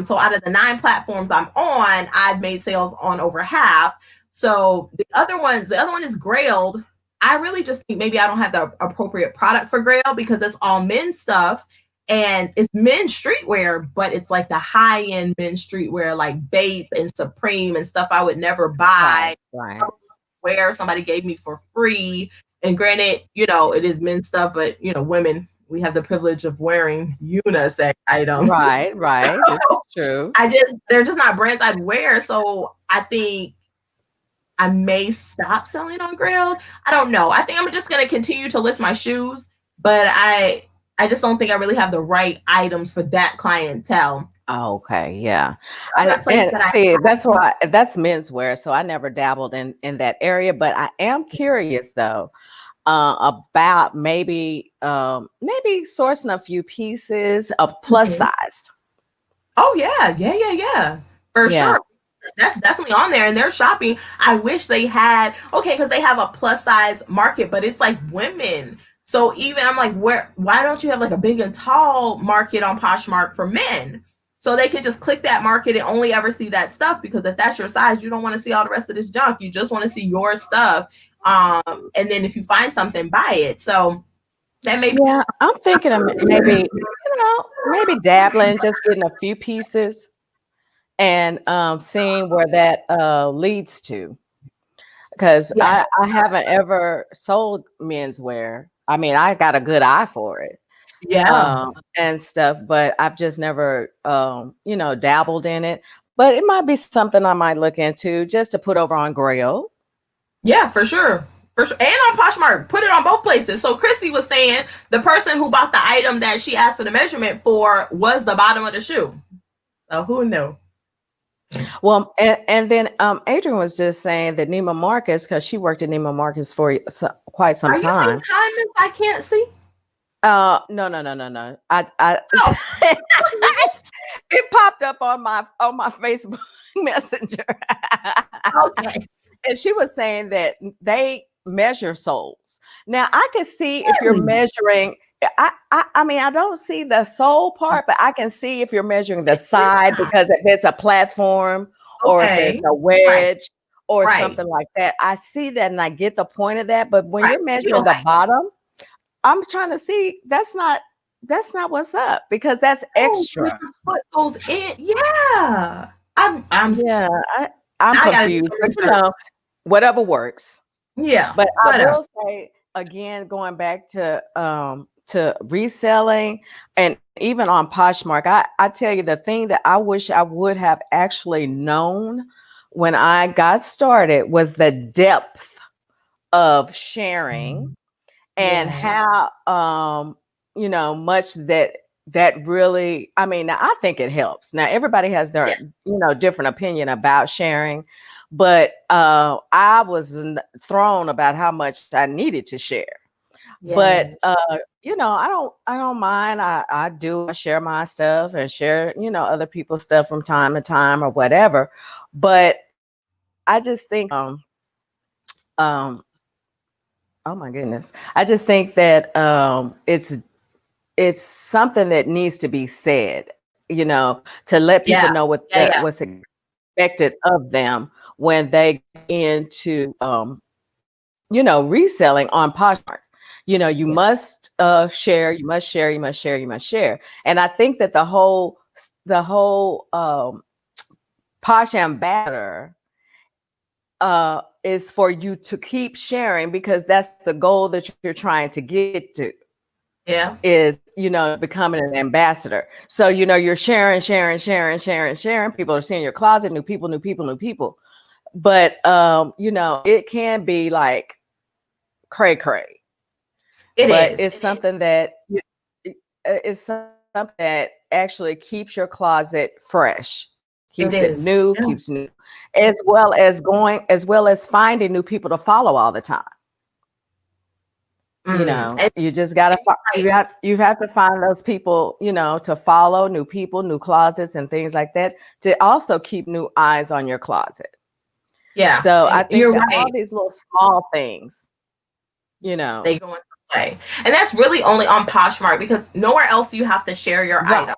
So out of the 9 platforms I'm on, I've made sales on over half. So the other one is Grailed. I really just think maybe I don't have the appropriate product for Grail, because it's all men's stuff and it's men's streetwear, but it's like the high-end men's streetwear, like Bape and Supreme and stuff I would never buy. Where somebody gave me for free. And granted, it is men's stuff, but women, we have the privilege of wearing unisex items. Right. That's true. They're just not brands I'd wear. So I think I may stop selling on Grailed. I don't know. I think I'm just going to continue to list my shoes, but I just don't think I really have the right items for that clientele. Oh, okay. Yeah. That's why that's menswear. So I never dabbled in that area, but I am curious though. About maybe sourcing a few pieces of plus size. Oh yeah. For sure. That's definitely on there, and they're shopping. I wish they had, okay, because they have a plus size market, but it's like women. So even I'm like, why don't you have like a big and tall market on Poshmark for men? So they can just click that market and only ever see that stuff, because if that's your size, you don't want to see all the rest of this junk. You just want to see your stuff. And then if you find something, buy it. So that may be. Yeah, I'm thinking of maybe, maybe dabbling, just getting a few pieces and seeing where that leads to. Because Yes. I haven't ever sold menswear. I mean, I got a good eye for it. Yeah. And stuff, but I've just never, dabbled in it. But it might be something I might look into just to put over on Grail. Yeah, for sure. For sure. And on Poshmark, put it on both places. So Christy was saying the person who bought the item that she asked for the measurement for was the bottom of the shoe. So who knew? Well, and then Adrian was just saying that Neiman Marcus, because she worked at Neiman Marcus for quite some Are you time. seeing comments I can't see? No. Oh. It popped up on my Facebook Messenger. Okay. And she was saying that they measure soles. Now I can see if you're measuring. I mean, I don't see the sole part, but I can see if you're measuring the side, because if it's a platform or if it's a wedge or something like that, I see that and I get the point of that. But when you're measuring the bottom, I'm trying to see that's not what's up, because that's extra. The foot goes in. Yeah. I'm confused. But, whatever works. Yeah. But I will say again, going back to reselling, and even on Poshmark, I tell you, the thing that I wish I would have actually known when I got started was the depth of sharing and how much that really, I mean, I think it helps. Now everybody has their different opinion about sharing, but I was thrown about how much I needed to share. But I don't mind. I share my stuff and share other people's stuff from time to time or whatever. But I just think oh my goodness, I just think that it's something that needs to be said, to let people know what's expected of them when they get into reselling on Poshmark. You must share, you must share, you must share, you must share. And I think that the whole Posh Ambassador is for you to keep sharing, because that's the goal that you're trying to get to. Yeah. Is, becoming an ambassador. So, you're sharing. People are seeing your closet, new people. But, it can be like cray. It's something that actually keeps your closet fresh, keeps it new, keeps new, as well as finding new people to follow all the time. You just gotta you have to find those people, to follow, new people, new closets and things like that, to also keep new eyes on your closet. Yeah. So I think all these little small things, they go into play. And that's really only on Poshmark, because nowhere else do you have to share your item.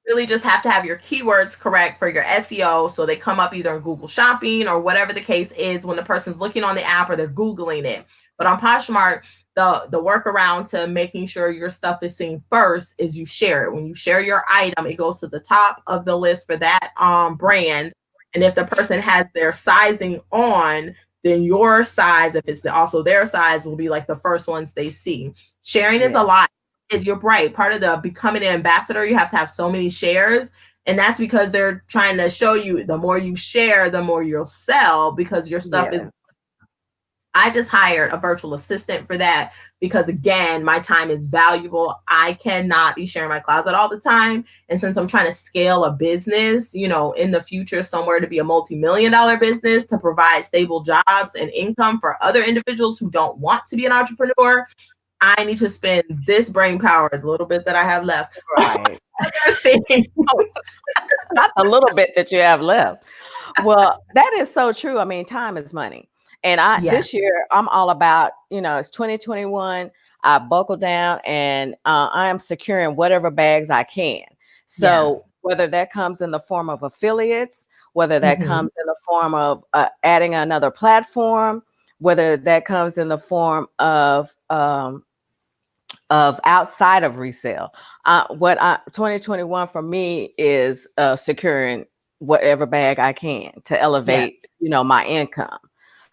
You really just have to have your keywords correct for your SEO, so they come up either in Google Shopping or whatever the case is when the person's looking on the app or they're Googling it. But on Poshmark, the workaround to making sure your stuff is seen first is you share it. When you share your item, it goes to the top of the list for that brand. And if the person has their sizing on, then your size, if it's also their size, will be like the first ones they see. Sharing is a lot. You're right. Part of the becoming an ambassador, you have to have so many shares. And that's because they're trying to show you the more you share, the more you'll sell, because your stuff is. I just hired a virtual assistant for that, because again, my time is valuable. I cannot be sharing my closet all the time. And since I'm trying to scale a business, in the future, somewhere to be a multi-million-dollar business, to provide stable jobs and income for other individuals who don't want to be an entrepreneur, I need to spend this brain power, the little bit that I have left. Right. Not a little bit that you have left. Well, that is so true. I mean, time is money. And Yes, this year I'm all about, it's 2021. I buckle down and I am securing whatever bags I can. So yes. whether that comes in the form of affiliates, whether that Hmm. comes in the form of adding another platform, whether that comes in the form of outside of resale. 2021 for me is securing whatever bag I can to Yes, elevate, my income.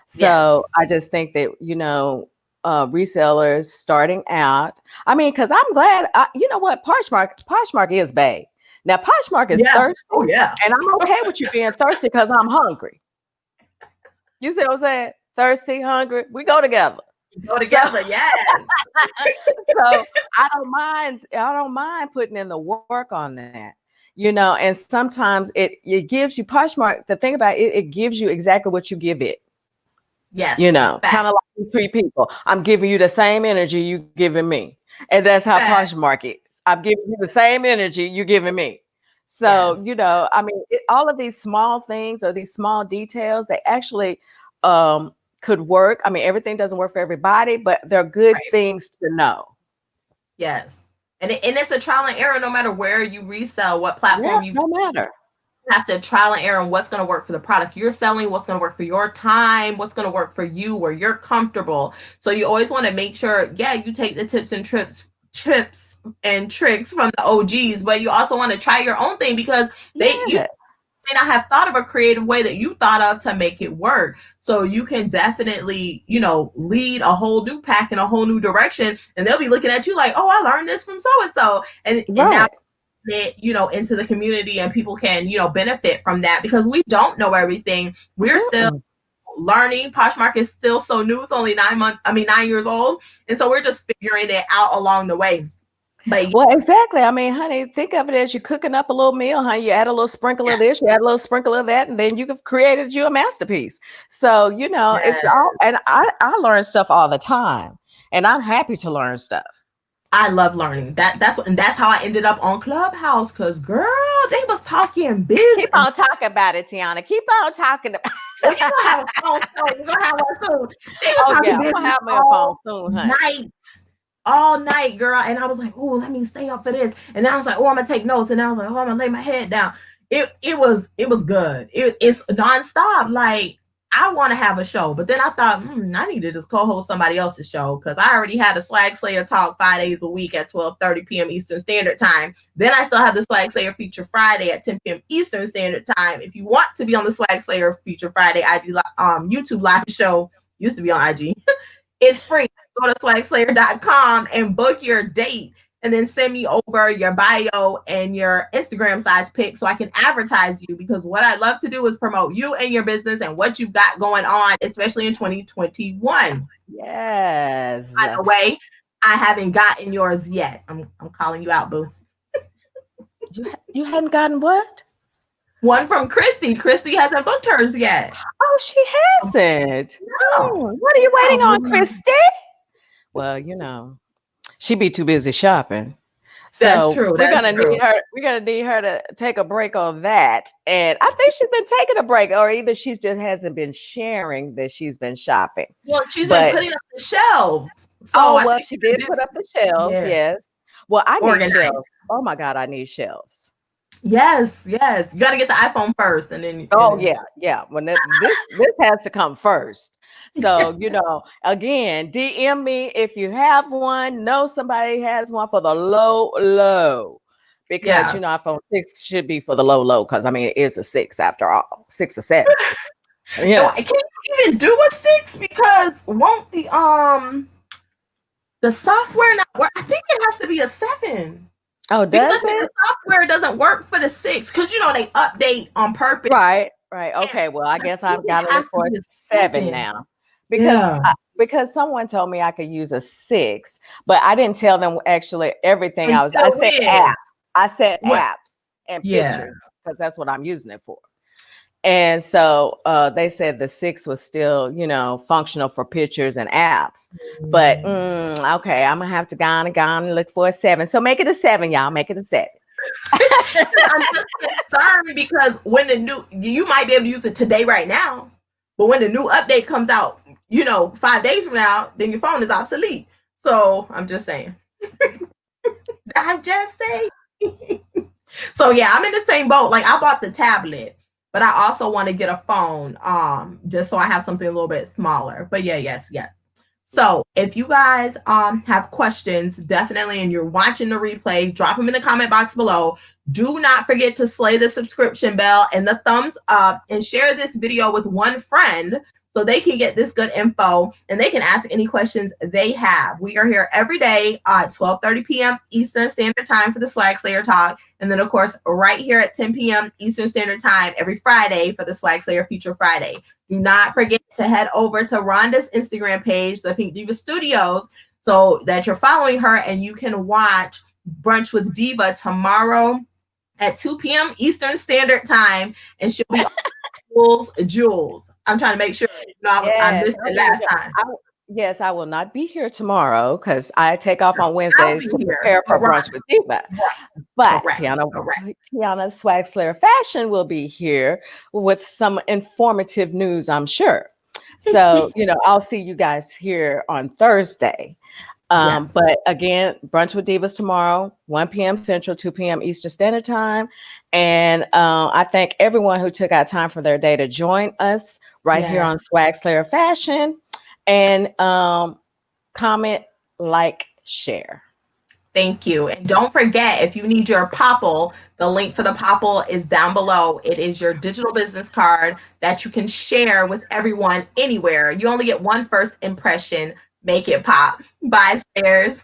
So yes, I just think that, resellers starting out, I mean, because I'm glad, you know what, Poshmark is big. Now, Poshmark is yeah. thirsty, Oh, yeah. and I'm okay with you being thirsty because I'm hungry. You see what I'm saying? Thirsty, hungry, we go together. Go So together. Yes, so I don't mind putting in the work on that. And sometimes it gives you Poshmark. The thing about it, it gives you exactly what you give it. yes. Kind Fact, of like you treat people. I'm giving you the same energy you giving me. And that's how fact. Poshmark is. I'm giving you the same energy you giving me. Yes, So, I mean, all of these small things or these small details, they actually um, could work. I mean, everything doesn't work for everybody, but they're good right. things to know. Yes. And it's a trial and error no matter where you resell, what Yeah, platform you no matter. have to trial and error on what's going to work for the product you're selling, what's going to work for your time, what's going to work for you, where you're comfortable. So you always want to make sure, yeah, you take the tips and tricks from the OGs, but you also want to try your own thing because you Yeah, may not have thought of a creative way that you thought of to make it work. So you can definitely, lead a whole new pack in a whole new direction, and they'll be looking at you like, oh, I learned this from so and so, and now right. it, into the community, and people can, benefit from that because we don't know everything. We're still Mm-mm. learning. Poshmark is still so new. It's only 9 years old. And so we're just figuring it out along the way. But Well, exactly. I mean, honey, think of it as you're cooking up a little meal, honey. You add a little sprinkle of yes, this, you add a little sprinkle of that, and then you've created you a masterpiece. So, it's yes. all, and I learn stuff all the time, and I'm happy to learn stuff. I love learning. That's how I ended up on Clubhouse. Cause girl, they was talking Keep business. on talking about it, Tiana. Keep on talking. We're gonna have a phone soon. We're gonna have one soon. They was Oh yeah, talking I'm gonna business have me a phone all soon, honey. night. All night, girl. And I was like, oh, let me stay up for this. And then I was like, oh, I'm gonna take notes. And I was like, oh, I'm gonna lay my head down. It was good. It's nonstop. Like I want to have a show, but then I thought, I need to just co-host somebody else's show because I already had a Swagslayer Talk 5 days a week at 12:30 p.m. Eastern Standard Time. Then I still have the Swagslayer Feature Friday at 10 p.m. Eastern Standard Time. If you want to be on the Swagslayer Feature Friday YouTube live show, used to be on IG. It's free. Go to swagslayer.com and book your date, and then send me over your bio and your Instagram size pic so I can advertise you, because what I love to do is promote you and your business and what you've got going on, especially in 2021. Yes. By the way, I haven't gotten yours yet. I'm calling you out, boo. You hadn't gotten what? One from Christy. Christy hasn't booked hers yet. Oh, she hasn't. No. What are you waiting on, No. Christy? Well, she'd be too busy shopping. That's So true. we're That's gonna true. need her. We're gonna need her to take a break on that. And I think she's been taking a break, or either she just hasn't been sharing that she's been shopping. Well, she's been But putting up the shelves. So oh I well, think she did put up the shelves. yeah, Yes. Well, I need organized. shelves. Oh my God, I need shelves. Yes, yes. You got to get the iPhone first, and then Oh yeah, yeah. When this has to come first. So again, DM me if you have one. Know somebody has one for the low, because yeah. iPhone 6 should be for the low, because I mean it is a 6 after all, 6 or 7. Yeah. Can you even do a 6? Because won't the software not work? I think it has to be a 7. Oh, Because I does think it? the software doesn't work for the 6. Because they update on purpose. Right, right. And Okay. Well, I guess think I've it got to has look to for a be a 7 7. now, because Yeah. because someone told me I could use a 6, but I didn't tell them actually everything. I Until said when? apps. I said What? apps and Yeah. pictures, because that's what I'm using it for. And so they said the 6 was still, functional for pictures and apps. But okay, I'm gonna have to go on and look for a 7. So make it a 7, y'all. Make it a 7. I'm just concerned because when you might be able to use it today, right now, but when the new update comes out, 5 days from now, then your phone is obsolete. So I'm just saying. I'm just saying. So yeah, I'm in the same boat. Like, I bought the tablet, but I also want to get a phone, just so I have something a little bit smaller. But yeah, yes. So if you guys have questions, definitely, and you're watching the replay, drop them in the comment box below. Do not forget to slay the subscription bell and the thumbs up, and share this video with one friend so they can get this good info and they can ask any questions they have. We are here every day at 12:30 p.m. Eastern Standard Time for the Swagslayer Talk. And then, of course, right here at 10 p.m. Eastern Standard Time every Friday for the Swagslayer Feature Friday. Do not forget to head over to Rhonda's Instagram page, the Pink Diva Studios, so that you're following her and you can watch Brunch with Diva tomorrow at 2 p.m. Eastern Standard Time. And she'll be Jules. I'm trying to make sure. I missed it last time. Yes, I will not be here tomorrow because I take off on Wednesdays to prepare for Brunch with Diva. But Tiana Swagslayer Fashion will be here with some informative news, I'm sure. So, I'll see you guys here on Thursday. Yes. But again, Brunch with Divas tomorrow, 1 p.m. Central, 2 p.m. Eastern Standard Time. And I thank everyone who took out time for their day to join us here on Swagslayer Fashion. And comment, like, share. Thank you. And don't forget, if you need your POPL, the link for the POPL is down below. It is your digital business card that you can share with everyone anywhere. You only get one first impression. Make it pop. Bye, Slayers.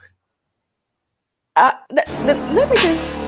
Let me just